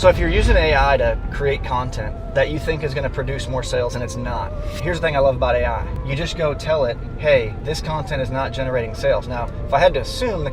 So if you're using AI to create content that you think is going to produce more sales and it's not, here's the thing I love about AI. You just go tell it, hey, this content is not generating sales. Now, if I had to assume the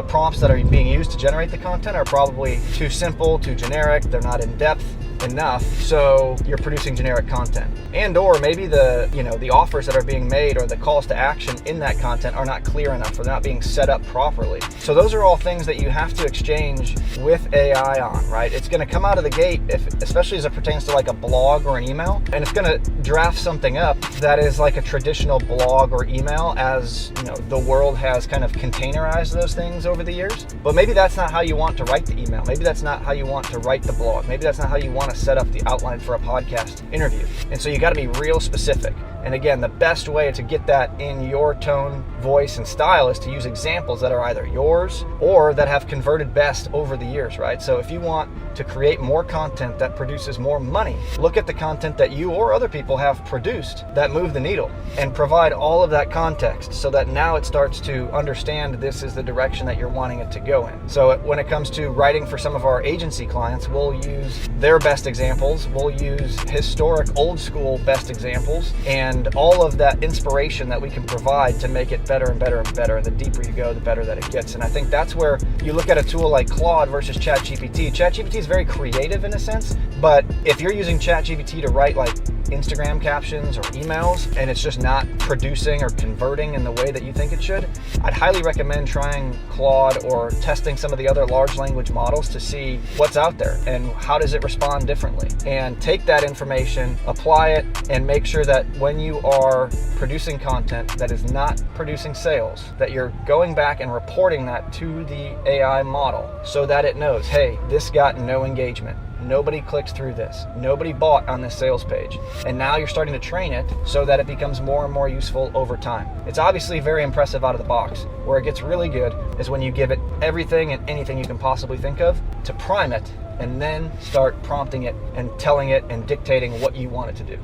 prompts that are being used to generate the content are probably too simple, too generic, they're not in depth enough, so you're producing generic content. And or maybe the offers that are being made or the calls to action in that content are not clear enough or they're not being set up properly. So those are all things that you have to exchange with AI on, right? It's going to come out of the gate, especially as it pertains to like a blog or an email, and it's going to draft something up that is like a traditional blog or email, as the world has kind of containerized those things over the years. But maybe that's not how you want to write the email. Maybe that's not how you want to write the blog. Maybe that's not how you want to set up the outline for a podcast interview. And so you got to be real specific. And again, the best way to get that in your tone, voice, and style is to use examples that are either yours or that have converted best over the years, right? So if you want to create more content that produces more money, look at the content that you or other people have produced that move the needle and provide all of that context so that now it starts to understand this is the direction that you're wanting it to go in. So when it comes to writing for some of our agency clients, we'll use their best examples, we'll use historic old school best examples, and all of that inspiration that we can provide to make it better and better and better. And the deeper you go, the better that it gets. And I think that's where you look at a tool like Claude versus ChatGPT. ChatGPT is very creative in a sense, but if you're using ChatGPT to write like Instagram captions or emails and it's just not producing or converting in the way that you think it should, I'd highly recommend trying Claude or testing some of the other large language models to see what's out there and how does it respond differently. And take that information, apply it, and make sure that when you are producing content that is not producing sales, that you're going back and reporting that to the AI model so that it knows, hey, this got no engagement. Nobody clicked through this. Nobody bought on this sales page. And now you're starting to train it so that it becomes more and more useful over time. It's obviously very impressive out of the box. Where it gets really good is when you give it everything and anything you can possibly think of to prime it and then start prompting it and telling it and dictating what you want it to do.